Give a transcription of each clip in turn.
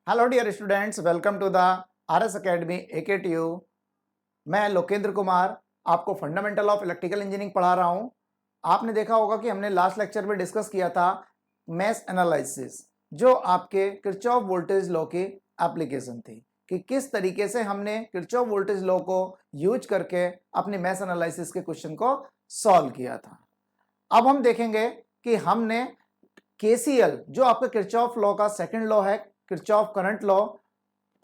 Hello dear students, welcome to the RS academy AKTU। मैं लोकेंद्र कुमार आपको fundamental of electrical engineering पढ़ा रहा हूं। आपने देखा होगा कि हमने लास्ट लेक्चर में डिस्कस किया था मेश एनालिसिस, जो आपके किरचॉफ वोल्टेज लॉ की एप्लीकेशन थी कि किस तरीके से हमने किरचॉफ वोल्टेज लॉ को यूज करके अपने मेश एनालिसिस के क्वेश्चन को सॉल्व किया था। अब हम देखेंगे कि हमने KCL, जो आपका किरचॉफ लॉ का सेकंड लॉ है, किरचॉफ करंट लॉ,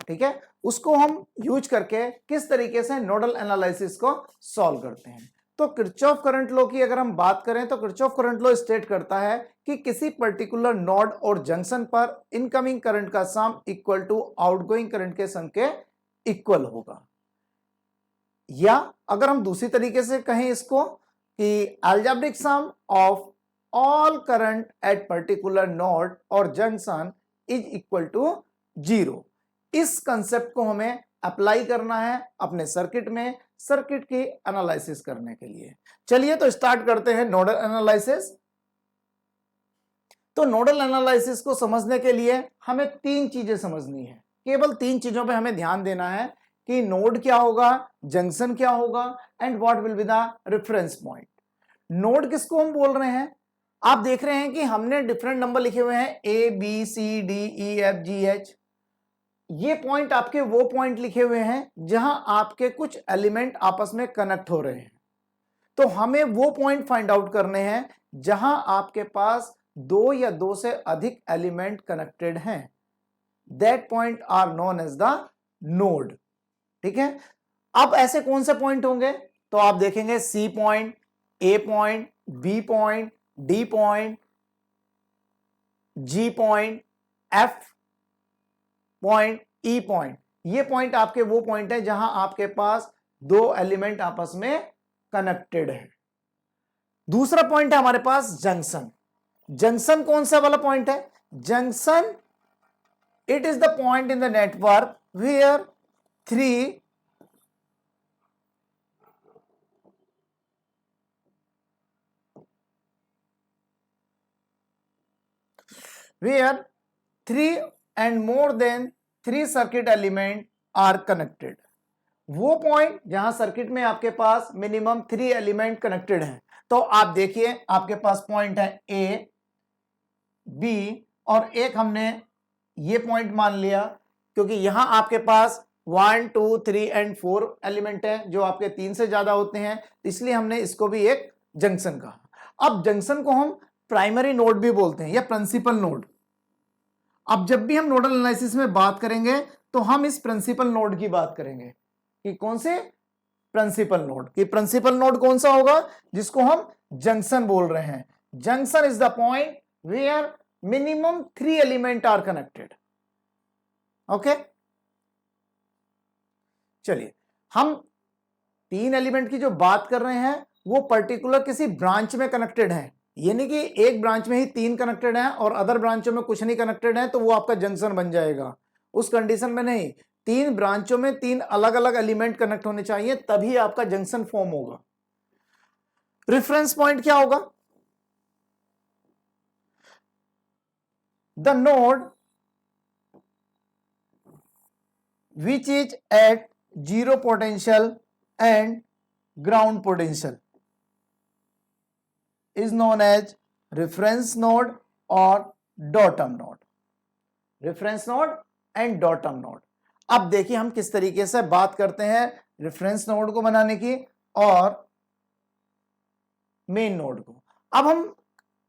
ठीक है, उसको हम यूज करके किस तरीके से नोडल एनालिसिस को सॉल्व करते हैं। तो किरचॉफ करंट लॉ की अगर हम बात करें तो किरचॉफ करंट लॉ स्टेट करता है कि किसी पर्टिकुलर नोड और जंक्शन पर इनकमिंग करंट का sum equal to outgoing current के सम के इक्वल होगा। या अगर हम दूसरी तरीके से कहें इसको कि algebraic sum of all current at particular node और जंक्शन इज इक्वल टू 0। इस कंसेप्ट को हमें अप्लाई करना है अपने सर्किट में, सर्किट की एनालिसिस करने के लिए। चलिए तो स्टार्ट करते हैं नोडल एनालिसिस। तो नोडल एनालिसिस को समझने के लिए हमें तीन चीजें समझनी है, केवल तीन चीजों पे हमें ध्यान देना है कि नोड क्या होगा, जंक्शन क्या होगा and what will be the reference point. Node किसको हम बोल रहे हैं? आप देख रहे हैं कि हमने डिफरेंट नंबर लिखे हुए हैं ABCDEFGH। ये पॉइंट आपके वो पॉइंट लिखे हुए हैं जहां आपके कुछ एलिमेंट आपस में कनेक्ट हो रहे हैं। तो हमें वो पॉइंट फाइंड आउट करने हैं जहां आपके पास दो या दो से अधिक एलिमेंट कनेक्टेड हैं। That point are known as the node. ठीक है, अब ऐसे कौन से पॉइंट होंगे? तो आप देखेंगे C point, A point, B point, D point, G point, F point, E point. ये पॉइंट आपके वो पॉइंट है जहां आपके पास दो एलिमेंट आपस में कनेक्टेड है। दूसरा पॉइंट है हमारे पास जंक्शन। जंक्शन कौन सा वाला पॉइंट है? Junction, it is the point in the network where three and more than three circuit element are connected। वो पॉइंट जहां सर्किट में आपके पास मिनिमम 3 एलिमेंट कनेक्टेड हैं। तो आप देखिए आपके पास पॉइंट है A, B और एक हमने ये पॉइंट मान लिया क्योंकि यहां आपके पास 1 2 3 एंड 4 एलिमेंट है जो आपके 3 से ज्यादा होते हैं, इसलिए हमने इसको भी एक जंक्शन कहा। अब जंक्शन को हम प्राइमरी नोड भी बोलते हैं या प्रिंसिपल नोड। अब जब भी हम नोडल एनालिसिस में बात करेंगे तो हम इस प्रिंसिपल नोड की बात करेंगे कि कौन से प्रिंसिपल नोड, कि प्रिंसिपल नोड कौन सा होगा जिसको हम जंक्शन बोल रहे हैं। Junction is the point where minimum 3 element are connected. Okay, चलिए हम 3 एलिमेंट की जो बात कर रहे हैं वो पर्टिकुलर किसी ब्रांच में कनेक्टेड है, ये नहीं कि एक ब्रांच में ही 3 कनेक्टेड हैं और अदर ब्रांचों में कुछ नहीं कनेक्टेड है तो वो आपका जंक्शन बन जाएगा। उस कंडीशन में नहीं, 3 ब्रांचों में 3 अलग अलग एलिमेंट कनेक्ट होने चाहिए तभी आपका जंक्शन फॉर्म होगा। रेफरेंस पॉइंट क्या होगा? The node which is at 0 potential and ground potential is known as reference node और bottom node। reference node and bottom node। अब देखिए हम किस तरीके से बात करते हैं रेफरेंस नोड को बनाने की और मेन नोड को। अब हम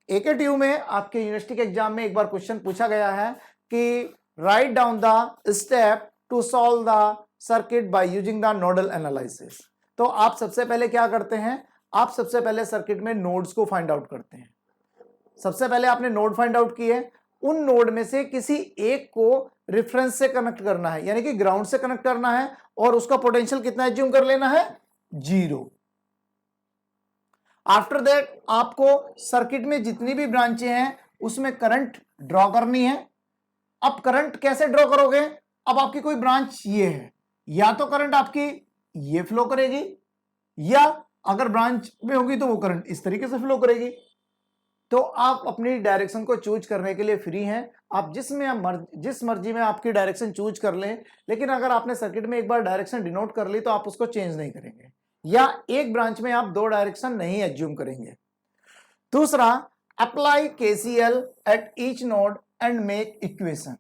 AKTU में आपके यूनिवर्सिटी के एग्जाम में एक बार क्वेश्चन पूछा गया है कि write down the step to solve the circuit by using the nodal analysis. तो आप सबसे पहले क्या करते हैं? आप सबसे पहले सर्किट में नोड्स को फाइंड आउट करते हैं। सबसे पहले आपने नोड फाइंड आउट किए, उन नोड में से किसी एक को रेफरेंस से कनेक्ट करना है, यानी कि ग्राउंड से कनेक्ट करना है और उसका पोटेंशियल कितना एज्यूम कर लेना है? 0। आफ्टर दैट आपको सर्किट में जितनी भी ब्रांचें हैं उसमें करंट ड्रॉ करनी है। अब करंट कैसे ड्रॉ करोगे? अब आपकी कोई ब्रांच ये है, या तो करंट आपकी ये फ्लो करेगी या अगर ब्रांच में होगी तो वो करंट इस तरीके से फ्लो करेगी। तो आप अपनी डायरेक्शन को चूज करने के लिए फ्री हैं। आप जिस मर्जी में आपकी डायरेक्शन चूज कर लें, लेकिन अगर आपने सर्किट में एक बार डायरेक्शन डिनोट कर ली तो आप उसको चेंज नहीं करेंगे, या एक ब्रांच में आप 2 डायरेक्शन नहीं एज्यूम करेंगे। दूसरा, apply KCL at each node and make equation.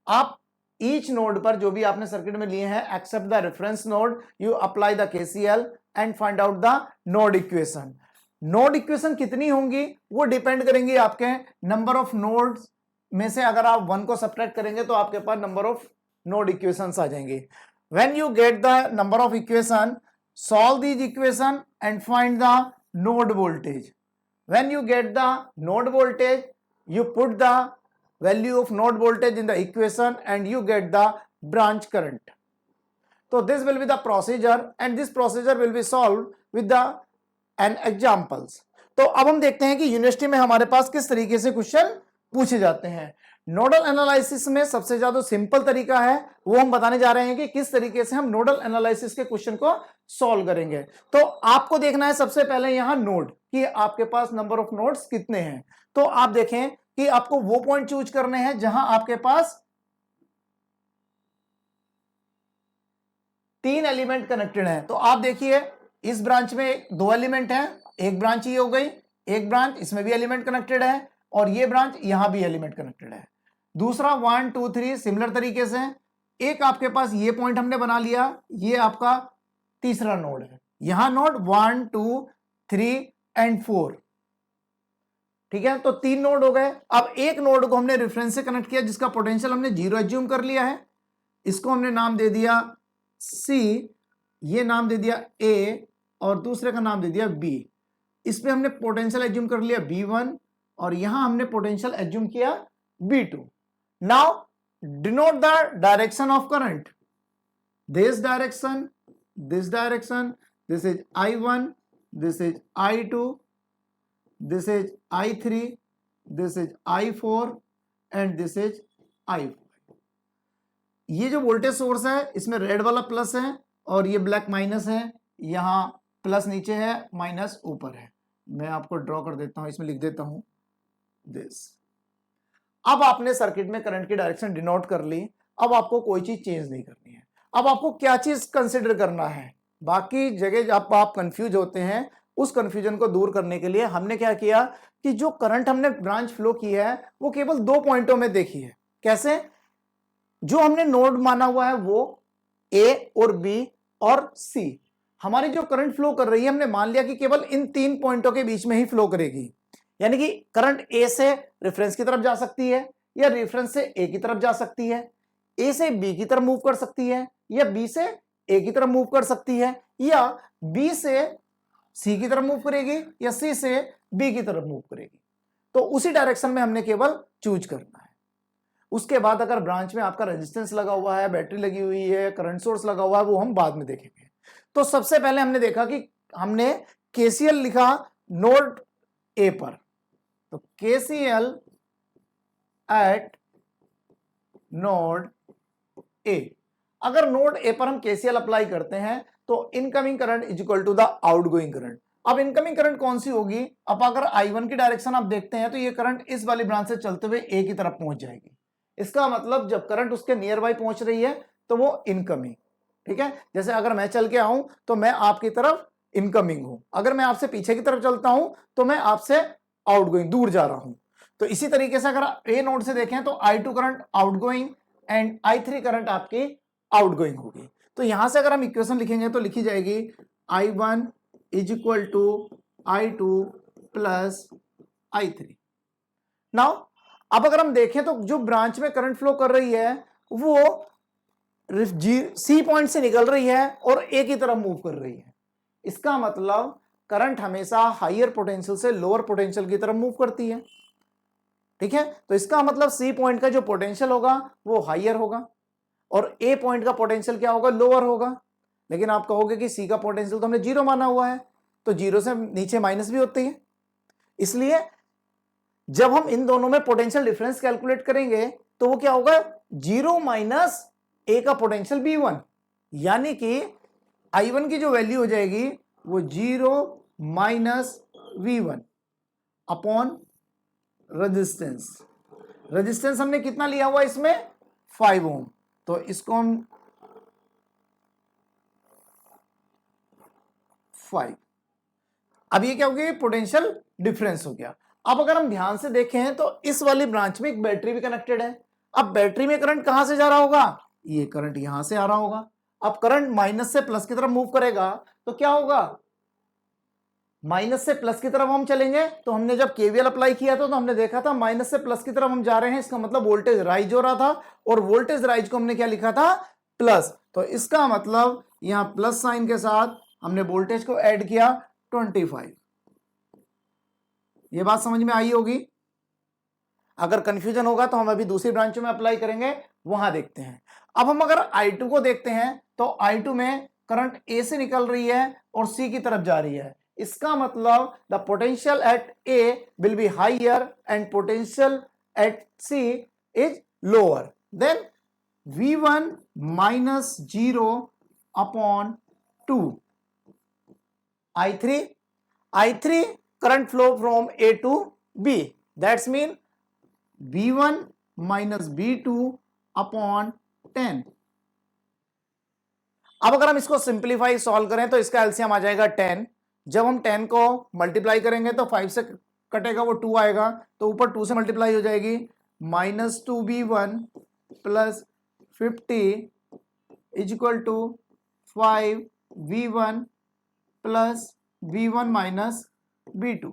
आप ईच नोड पर जो भी आपने सर्किट में लिए हैं, except the reference node, you apply the KCL and find out the node equation. Node equation कितनी होंगी वो डिपेंड करेंगी आपके नंबर ऑफ नोड्स में से। अगर आप 1 को सब्ट्रैक्ट करेंगे तो आपके पास नंबर ऑफ नोड इक्वेशंस आ जाएंगे। When you get the number of equation, solve these equation and find the node voltage. When you get the node voltage, you put the value of node voltage in the equation and you get the branch current. So this will be the procedure and this procedure will be solved with the an examples. तो अब हम देखते हैं कि university में हमारे पास किस तरीके से क्वेश्चन पूछे जाते हैं। नोडल एनालिसिस में सबसे ज्यादा सिंपल तरीका है, वो हम बताने जा रहे हैं कि किस तरीके से हम नोडल एनालिसिस के क्वेश्चन को सॉल्व करेंगे। तो आपको देखना है सबसे पहले यहां नोड कि आपके पास नंबर ऑफ नोड्स कितने हैं। तो आप देखें कि आपको वो पॉइंट चूज करने हैं जहां आपके पास 3 एलिमेंट कनेक्टेड हैं। तो आप देखिए इस ब्रांच में 2 एलिमेंट हैं, एक ब्रांच ये हो गई, एक ब्रांच इसमें भी एलिमेंट कनेक्टेड है, और ये ब्रांच यहां भी एलिमेंट कनेक्टेड है। दूसरा 1 2 3 सिमिलर तरीके से एक आपके पास ये पॉइंट हमने बना लिया, ये आपका तीसरा नोड है, यहां नोड 1 2 3 एंड 4, ठीक है। तो 3 नोड हो गए। अब एक नोड को हमने रेफरेंस से कनेक्ट किया जिसका पोटेंशियल हमने 0 एज्यूम कर लिया है, इसको हमने नाम दे दिया C, ये नाम दे दिया A और दूसरे का नाम दे दिया B। इस पे हमने पोटेंशियल एज्यूम कर लिया B1 और यहां हमने पोटेंशियल एज्यूम किया B2। Now denote the direction of current, this direction, this direction, this is I1, this is I2, this is I3, this is I4 and this is I5। ये जो voltage source है इसमें red वाला plus है और ये black minus है, यहां प्लस नीचे है माइनस ऊपर है। मैं आपको ड्रॉ कर देता हूं, इसमें लिख देता हूं दिस। अब आपने सर्किट में करंट की डायरेक्शन डिनोट कर ली, अब आपको कोई चीज चेंज नहीं करनी है। अब आपको क्या चीज कंसिडर करना है, बाकी जगह जब आप कंफ्यूज होते हैं उस कंफ्यूजन को दूर करने के लिए हमने क्या किया कि जो करंट हमने ब्रांच फ्लो की है वो केवल 2 पॉइंटों में देखी है। कैसे? जो हमने नोड माना हुआ है वो A और B और C, हमारी जो करंट फ्लो कर रही है हमने मान लिया कि केवल इन 3 पॉइंटों के बीच में ही फ्लो करेगी। यानी कि करंट A से रेफरेंस की तरफ जा सकती है या रेफरेंस से A की तरफ जा सकती है, A से B की तरफ मूव कर सकती है या B से A की तरफ मूव कर सकती है, या B से C की तरफ मूव करेगी या C से B की तरफ मूव करेगी। तो उसी डायरेक्शन में हमने केवल चूज करना है। उसके बाद अगर ब्रांच में आपका रेजिस्टेंस लगा हुआ है, बैटरी लगी हुई है, करंट सोर्स लगा हुआ है, वो हम बाद में देखेंगे। तो सबसे पहले हमने देखा कि हमने केसीएल लिखा नोड ए पर, तो केसीएल एट नोड ए। अगर नोड ए पर हम केसीएल अप्लाई करते हैं तो incoming current is equal to the outgoing current. अब इनकमिंग करंट कौन सी होगी? अब अगर I1 की डायरेक्शन आप देखते हैं तो ये करंट इस वाली ब्रांच से चलते हुए ए की तरफ पहुंच जाएगी। इसका मतलब जब करंट उसके नियर बाय पहुंच रही है तो वो इनकमिंग, ठीक है। जैसे अगर मैं चल के आऊं तो मैं आपकी तरफ इनकमिंग हूं, अगर मैं आपसे पीछे की तरफ चलता हूं तो मैं आपसे आउटगोइंग, दूर जा रहा हूं। तो इसी तरीके से अगर ए नोड से देखें तो I2 current outgoing and I3 current आपकी आउटगोइंग होगी। तो यहां से अगर हम इक्वेशन लिखेंगे तो लिखी जाएगी I1 is equal to I2 plus I3। Now अब अगर हम देखें तो जो ब्रांच में करंट फ्लो कर रही है वो सी पॉइंट से निकल रही है और ए की तरफ मूव कर रही है। इसका मतलब करंट हमेशा हायर पोटेंशियल से लोअर पोटेंशियल की तरफ मूव करती है, ठीक है। तो इसका मतलब सी पॉइंट का जो पोटेंशियल होगा वो हायर होगा और ए पॉइंट का पोटेंशियल क्या होगा? लोअर होगा। लेकिन आप कहोगे कि सी का पोटेंशियल तो हमने 0 माना हुआ है, तो 0 से नीचे माइनस भी होती है, इसलिए जब हम इन दोनों में पोटेंशियल डिफरेंस कैलकुलेट करेंगे तो वो क्या होगा? 0 माइनस ए का पोटेंशियल B1, यानी कि I1 की जो वैल्यू हो जाएगी वो 0 माइनस V1 अपॉन रेजिस्टेंस हमने कितना लिया हुआ इसमें 5 ओम, तो इसको हम 5, अब ये क्या हो गया, पोटेंशियल डिफरेंस हो गया। अब अगर हम ध्यान से देखें तो इस वाली ब्रांच में एक बैटरी भी कनेक्टेड है। अब बैटरी में करंट कहां से जा रहा होगा, ये करंट यहां से आ रहा होगा। अब करंट माइनस से प्लस की तरफ मूव करेगा तो क्या होगा, माइनस से प्लस की तरफ हम चलेंगे। तो हमने जब केवीएल अप्लाई किया था तो हमने देखा था माइनस से प्लस की तरफ हम जा रहे हैं, इसका मतलब वोल्टेज राइज हो रहा था, और वोल्टेज राइज को हमने क्या लिखा था, प्लस। तो इसका मतलब यहां प्लस साइन के साथ हमने वोल्टेज को ऐड किया 25। ये बात समझ में आई होगी। अगर कंफ्यूजन होगा तो हम अभी दूसरी ब्रांचों में अप्लाई करेंगे, वहां देखते हैं। अब हम अगर I2 को देखते हैं तो I2 में करंट A से निकल रही है और C की तरफ जा रही है। इसका मतलब the potential at A will be higher and potential at C is lower than V1 minus 0 upon 2 I3 current flow from A to B, that's mean V1 minus V2 upon 10। अब अगर हम इसको सिंप्लीफाई सॉल्व करें तो इसका LCM आ जाएगा 10। जब हम 10 को मल्टीप्लाई करेंगे तो 5 से कटेगा वो 2 आएगा, तो ऊपर 2 से मल्टीप्लाई हो जाएगी, minus 2V1 plus 50 is equal to 5V1 plus V1 minus V2।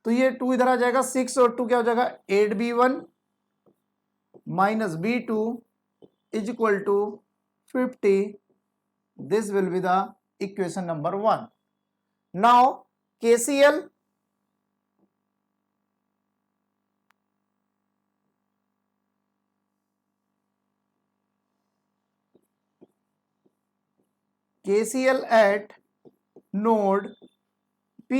तो ये 2 इधर आ जाएगा, 6 और 2 क्या हो जाएगा, 8V1 minus V2 is equal to 50। This will be the equation number 1। Now KCL at node P,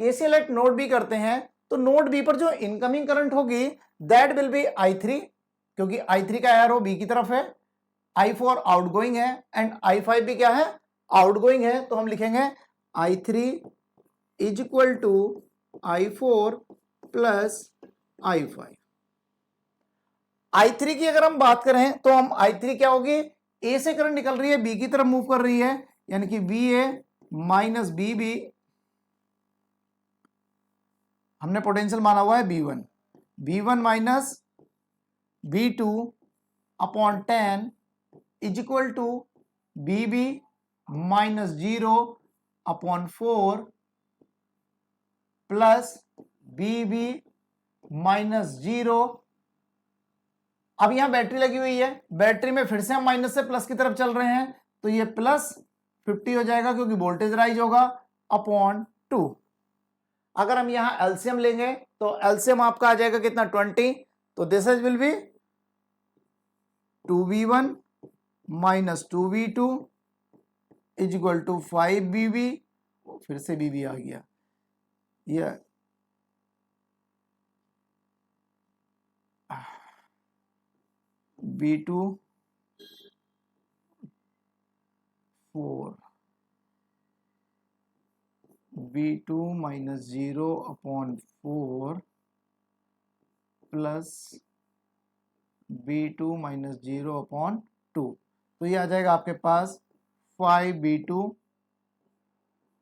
KCL at node B करते हैं तो नोड बी पर जो इनकमिंग करंट होगी दैट विल बी I3, क्योंकि I3 का एरो बी की तरफ है, I4 आउटगोइंग है एंड I5 भी क्या है, आउटगोइंग है। तो हम लिखेंगे I3 is equal to I4 plus I5। I3 की अगर हम बात करें तो हम I3 क्या होगी, A से करंट निकल रही है, B की तरफ मूव कर रही है, यानी कि VA माइनस BB, हमने पोटेंशियल माना हुआ है V1 minus V2 upon 10 is equal to BB minus 0 upon 4 plus BB minus 0। अब यहां बैटरी लगी हुई है, बैटरी में फिर से हम माइनस से प्लस की तरफ चल रहे हैं, तो ये प्लस 50 हो जाएगा क्योंकि वोल्टेज राइज होगा अपॉन 2। अगर हम यहां एलसीएम लेंगे तो एलसीएम आपका आ जाएगा कितना, 20। तो this is will be 2V1 minus 2V2 is equal to 5BB, फिर से BB आ गया, ये B2 4 V2 minus 0 upon 4 plus B2 minus 0 upon 2। तो ये आ जाएगा आपके पास 5B2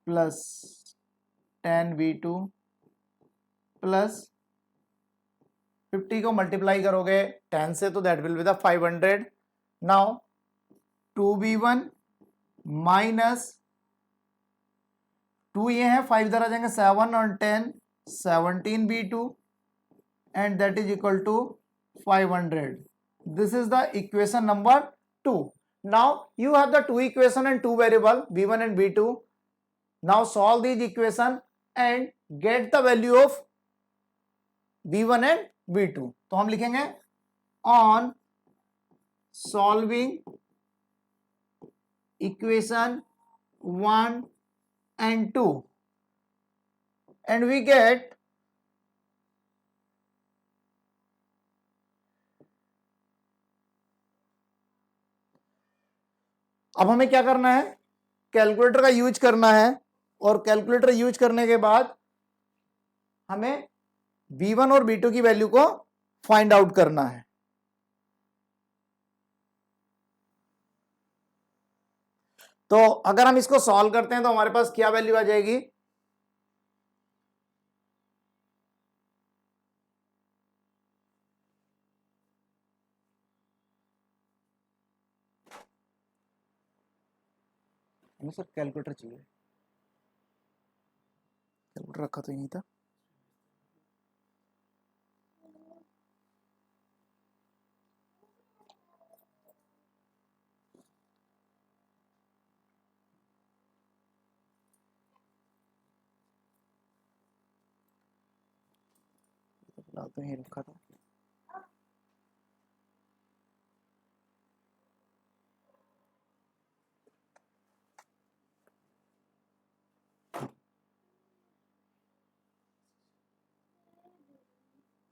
प्लस 10V2 प्लस 50 को मल्टीप्लाई करोगे 10 से तो that will be the 500। Now 2V1 minus 2 ये है, 5 इधर आ जाएंगे, 7 और 10 17B2 and that is equal to 500। This is the equation number 2। Now you have the 2 equation and 2 variable V1 and V2। Now solve this equation and get the value of V1 and V2। तो हम लिखेंगे on solving equation 1 and 2 and we get अब हमें क्या करना है, calculator का use करना है, और कैलकुलेटर यूज करने के बाद हमें B1 और B2 की वैल्यू को फाइंड आउट करना है। तो अगर हम इसको सॉल्व करते हैं तो हमारे पास क्या वैल्यू आ जाएगी, हमें सर कैलकुलेटर चाहिए, कैलकुलेटर रखा तो ही नहीं था। तो यही रखा था।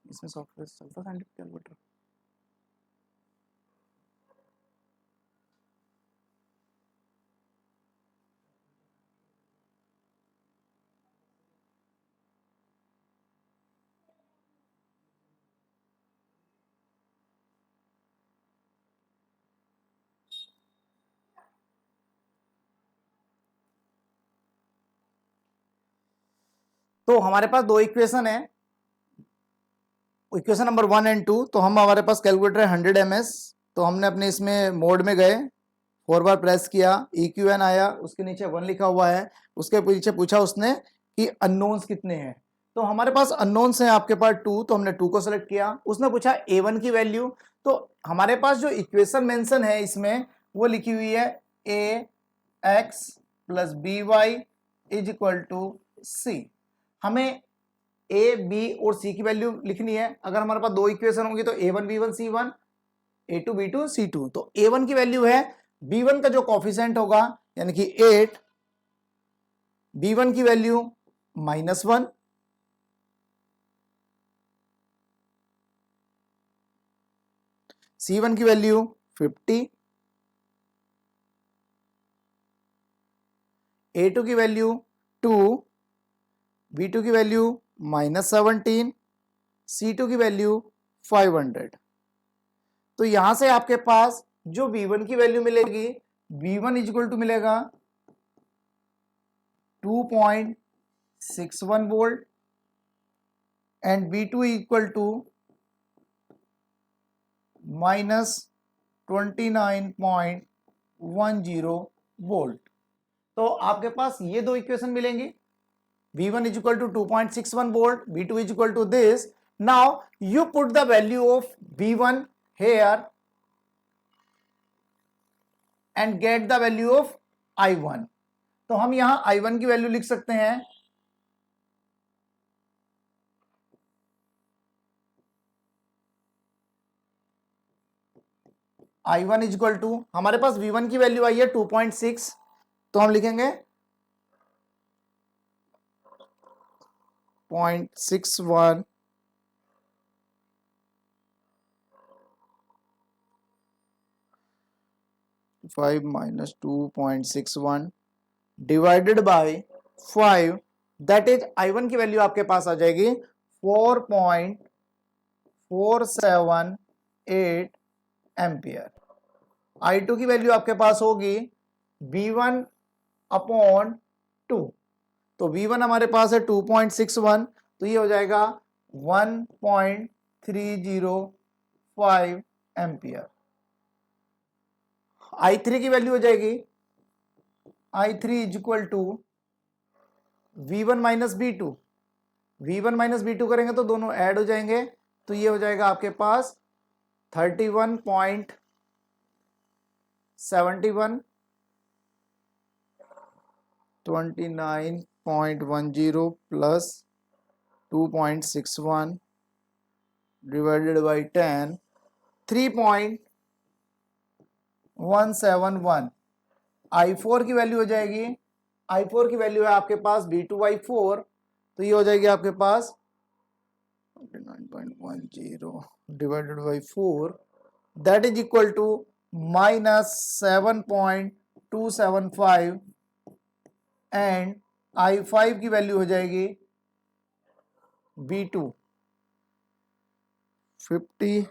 इसमें सॉफ्टवेयर चलता साइंटिफिक कैलकुलेटर। तो हमारे पास दो इक्वेशन है, इक्वेशन नंबर 1 एंड 2। तो हम हमारे पास कैलकुलेटर है 100 ms। तो हमने अपने इसमें मोड में गए, 4 बार प्रेस किया, EQN आया, उसके नीचे 1 लिखा हुआ है, उसके पीछे पूछा उसने कि अननोन्स कितने हैं। तो हमारे पास अननोन्स हैं आपके पास 2, तो हमने 2 को सेलेक्ट किया। उसने पूछा A1 की वैल्यू। तो हमारे पास जो इक्वेशन मेंशन है इसमें वो लिखी हुई है AX + BY = C। हमें A, B और C की वैल्यू लिखनी है। अगर हमारे पास दो इक्वेशन होंगी तो A1 B1 C1, A2 B2 C2। तो A1 की वैल्यू है, B1 का जो कॉफिशेंट होगा यानी कि 8, B1 की वैल्यू -1, C1 की वैल्यू 50, A2 की वैल्यू 2, B2 की वैल्यू -17, C2 की वैल्यू 500। तो यहां से आपके पास जो V1 की वैल्यू मिलेगी, V1 = मिलेगा 2.61 वोल्ट एंड V2 = -29.10 वोल्ट। तो आपके पास ये दो इक्वेशन मिलेंगी, V1 = 2.61 volt, V2 = this. Now you put the value of V1 here and get the value of I1. तो हम यहां I1 की वैल्यू लिख सकते हैं, I1 = हमारे पास V1 की वैल्यू आई है 2.6, तो हम लिखेंगे 0.61 5 - 2.61 divided by 5, that is I1 की वैल्यू आपके पास आ जाएगी 4.478 एम्पियर। I2 की वैल्यू आपके पास होगी V1/2। तो V1 हमारे पास है 2.61, तो ये हो जाएगा 1.305 एम्पियर। I3 की वैल्यू हो जाएगी I3 = V1 - V2। V1 - V2 करेंगे तो दोनों ऐड हो जाएंगे, तो ये हो जाएगा आपके पास 31.71, 29.10 प्लस 2.61 डिवाइडेड बाई 10, 3.171। I4 की वैल्यू हो जाएगी, I4 की वैल्यू है आपके पास B2/4, तो ये हो जाएगी आपके पास 29.10 divided by 4, that is equal to -7.275 and I5 की वैल्यू हो जाएगी B2 50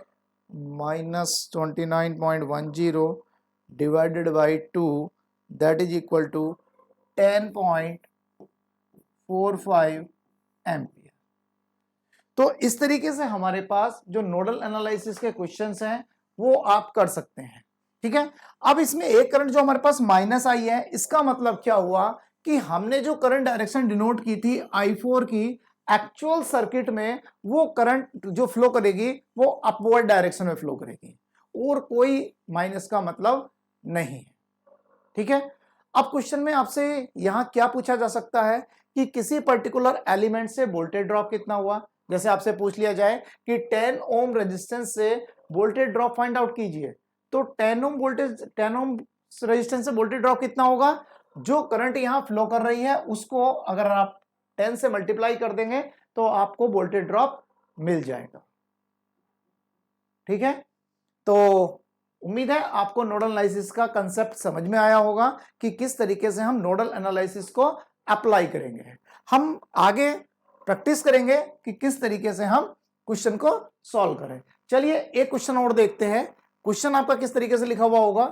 minus 29.10 divided by 2, that is equal to 10.45 ampere. तो इस तरीके से हमारे पास जो नोडल एनालिसिस के क्वेश्चंस हैं वो आप कर सकते हैं, ठीक है। अब इसमें एक करंट जो हमारे पास माइनस आई है, इसका मतलब क्या हुआ कि हमने जो करंट डायरेक्शन डिनोट की थी I4 की, एक्चुअल सर्किट में वो करंट जो फ्लो करेगी वो अपवर्ड डायरेक्शन में फ्लो करेगी और कोई माइनस का मतलब नहीं है, ठीक है। अब क्वेश्चन में आपसे यहां क्या पूछा जा सकता है कि किसी पर्टिकुलर एलिमेंट से वोल्टेज ड्रॉप कितना हुआ। जैसे आपसे पूछ लिया जाए कि 10 ओम रेजिस्टेंस से वोल्टेज ड्रॉप फाइंड आउट कीजिए, तो 10 ओम रेजिस्टेंस से वोल्टेज ड्रॉप कितना होगा, जो करंट यहां फ्लो कर रही है उसको अगर आप 10 से मल्टीप्लाई कर देंगे तो आपको वोल्टेज ड्रॉप मिल जाएगा, ठीक है। तो उम्मीद है आपको नोडल एनालिसिस का कंसेप्ट समझ में आया होगा कि किस तरीके से हम नोडल एनालिसिस को अप्लाई करेंगे। हम आगे प्रैक्टिस करेंगे कि किस तरीके से हम क्वेश्चन को सॉल्व करें। चलिए एक क्वेश्चन और देखते हैं। क्वेश्चन आपका किस तरीके से लिखा हुआ होगा,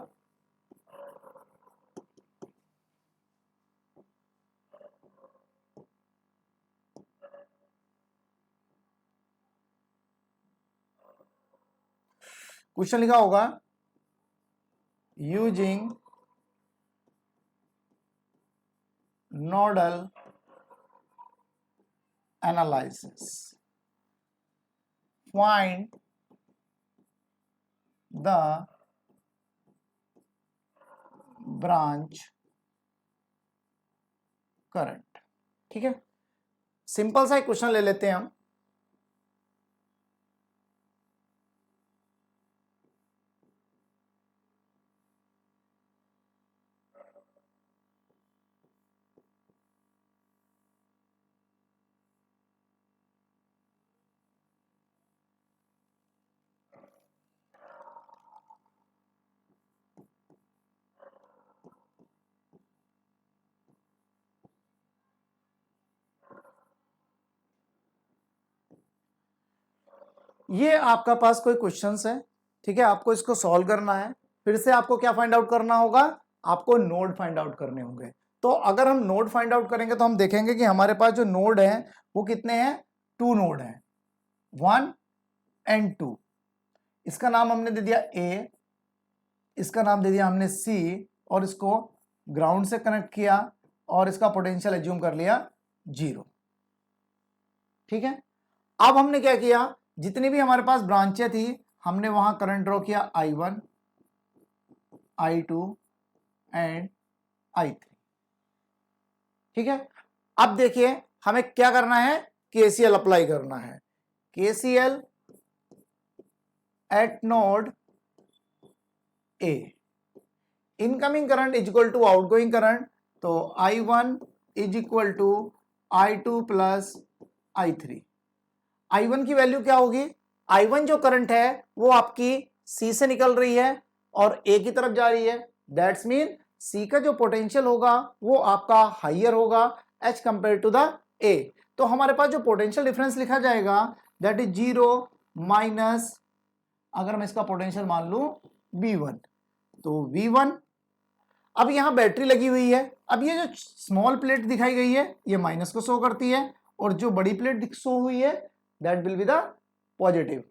क्वेश्चन लिखा होगा using nodal analysis find the branch current, ठीक है। सिंपल सा एक क्वेश्चन ले लेते हैं हम। ये आपका पास कोई क्वेश्चंस है, ठीक है, आपको इसको सॉल्व करना है। फिर से आपको क्या फाइंड आउट करना होगा, आपको नोड फाइंड आउट करने होंगे। तो अगर हम नोड फाइंड आउट करेंगे तो हम देखेंगे कि हमारे पास जो नोड है वो कितने हैं, 2 नोड हैं, 1 एंड 2। इसका नाम हमने दे दिया A, इसका नाम दे दिया हमने C, और इसको ग्राउंड से कनेक्ट किया और इसका पोटेंशियल एज्यूम कर लिया 0, ठीक है। अब हमने क्या किया, जितनी भी हमारे पास ब्रांचें थी हमने वहां करंट ड्रॉ किया I1, I2 एंड I3, ठीक है। अब देखिए हमें क्या करना है, KCL अप्लाई करना है। KCL at node A, incoming current is equal to outgoing current, तो I1 is equal to I2 plus I3। I1 की वैल्यू क्या होगी, I1 जो करंट है वो आपकी C से निकल रही है और A की तरफ जा रही है, दैट्स मीन C का जो पोटेंशियल होगा वो आपका हाइयर होगा as compare to the A। तो हमारे पास जो पोटेंशियल डिफरेंस लिखा जाएगा दैट इज 0 माइनस, अगर मैं इसका पोटेंशियल मान लूं V1, तो V1। अब यहां बैटरी लगी हुई है, अब ये जो स्मॉल प्लेट दिखाई गई है ये माइनस को शो करती है और जो बड़ी प्लेट शो हुई है that will be the positive.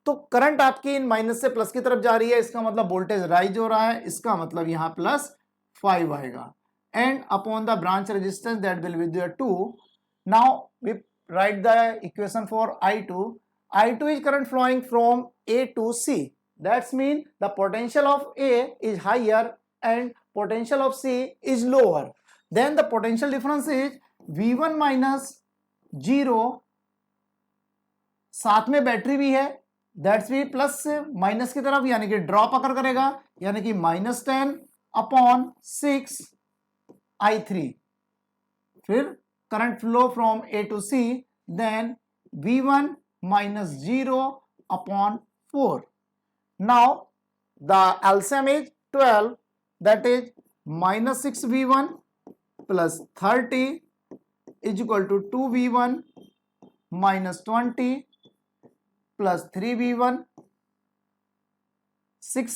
तो करंट आपकी इन माइनस से प्लस की तरफ जा रही है, इसका मतलब वोल्टेज राइज हो रहा है, इसका मतलब यहां +5 आएगा, and upon the branch resistance that will be 2। Now we write the equation for I2। I2 is current flowing from A to C, that's mean the potential of A is higher and potential of C is lower, then the potential difference is V1 minus 0, साथ में battery भी है, that's भी plus से minus की तरफ यानी कि ड्रॉप अकर करेगा, यानी कि -10 अपॉन 6 I3। फिर current flow from A to C, then V1 minus 0 upon 4. Now the LCM is 12, that is minus 6V1 plus 30 is equal to 2V1 minus 20 plus 3v1, 6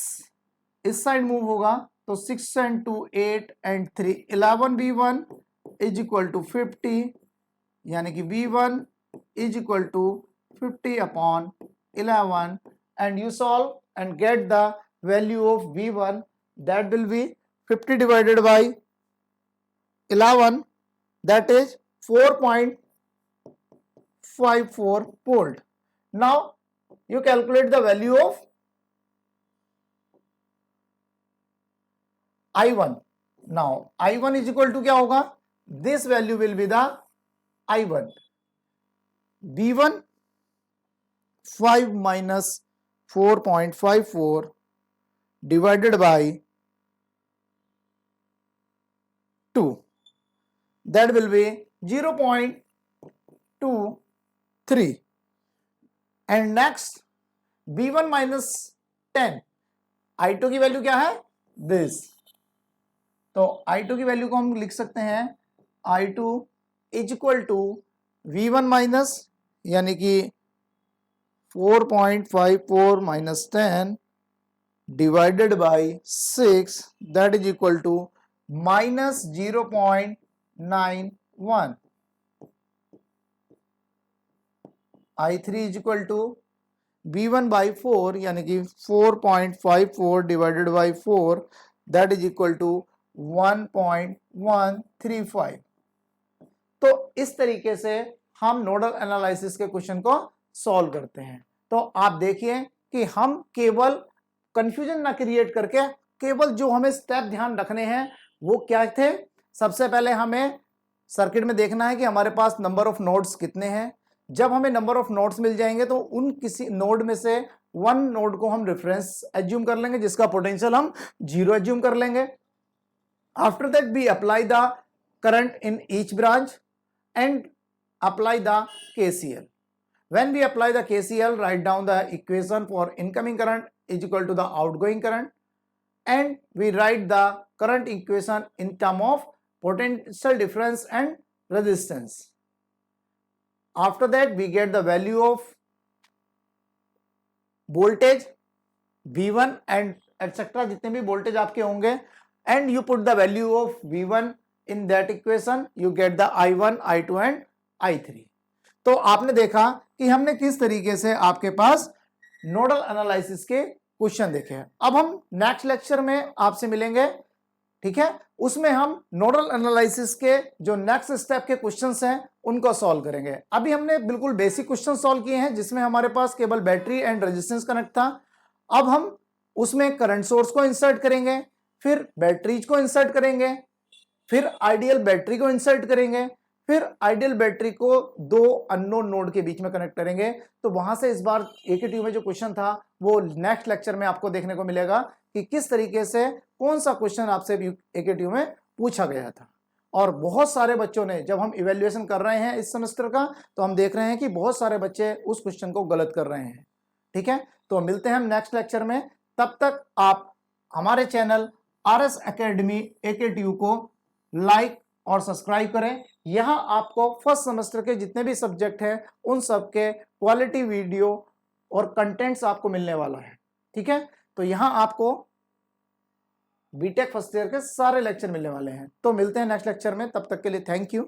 इस साइड मूव होगा तो 6 and 2 8 and 3 11v1 is equal to 50, यानी कि v1 is equal to 50 upon 11 and you solve and get the value of v1, that will be 50 divided by 11, that is 4.54 volt. Now you calculate the value of I1. Now I1 is equal to क्या होगा, this value will be the I1, V1 5 minus 4.54 divided by 2, that will be 0.23. and next V1 minus 10, I2 की value क्या है, this. तो I2 की value को हम लिख सकते हैं I2 is equal to V1 minus, यानी कि 4.54 minus 10 divided by 6, that is equal to minus 0.91. I3 is equal to V1 by 4, यानी कि 4.54 divided by 4, that is equal to 1.135. तो इस तरीके से हम नोडल एनालिसिस के क्वेश्चन को सॉल्व करते हैं. तो आप देखिए कि हम केवल कंफ्यूजन ना क्रिएट करके केवल जो हमें स्टेप ध्यान रखने हैं वो क्या थे. सबसे पहले हमें सर्किट में देखना है कि हमारे पास नंबर ऑफ नोड्स कितने हैं. जब हमें नंबर ऑफ नोड्स मिल जाएंगे तो उन किसी नोड में से वन नोड को हम रेफरेंस एज्यूम कर लेंगे, जिसका पोटेंशियल हम 0 एज्यूम कर लेंगे. After that we apply the current in each branch and apply the KCL. When we apply the KCL, write down the equation for incoming current is equal to the outgoing current, and we write the current equation in term of potential difference and resistance. After that we get the value of voltage V1 and etc. जितने भी voltage आपके होंगे, and you put the value of V1 in that equation, you get the I1, I2 and I3. तो आपने देखा कि हमने किस तरीके से आपके पास नोडल एनालिसिस के क्वेश्चन देखे हैं. अब हम नेक्स्ट लेक्चर में आपसे मिलेंगे, ठीक है. उसमें हम नोडल एनालिसिस के जो नेक्स्ट स्टेप के क्वेश्चंस हैं उनको सॉल्व करेंगे. अभी हमने बिल्कुल बेसिक क्वेश्चन सॉल्व किए हैं जिसमें हमारे पास केवल बैटरी एंड रेजिस्टेंस कनेक्ट था. अब हम उसमें करंट सोर्स को इंसर्ट करेंगे, फिर बैटरीज को इंसर्ट करेंगे, फिर आइडियल बैटरी को इंसर्ट करेंगे, फिर आइडियल बैटरी को दो अननोन नोड के बीच में कनेक्ट करेंगे. तो वहां से इस बार AKTU में जो क्वेश्चन था वो नेक्स्ट लेक्चर में आपको देखने को मिलेगा कि किस तरीके से कौन सा क्वेश्चन आपसे AKTU में पूछा गया था. और बहुत सारे बच्चों ने, जब हम इवेल्युएशन कर रहे हैं इस सेमेस्टर का, तो हम देख रहे हैं कि बहुत सारे बच्चे उस क्वेश्चन को गलत कर रहे हैं. ठीक है, तो मिलते हैं हम नेक्स्ट लेक्चर में. तब तक आप हमारे चैनल RS Academy AKTU को लाइक और सब्सक्राइब करें. यहां आपको फर्स्ट सेमेस्टर के जितने भी सब्जेक्ट हैं उन सब के क्वालिटी वीडियो और कंटेंट्स आपको मिलने वाला है. ठीक है, तो यहां आपको बीटेक फर्स्ट ईयर के सारे लेक्चर मिलने वाले हैं. तो मिलते हैं नेक्स्ट लेक्चर में, तब तक के लिए थैंक यू.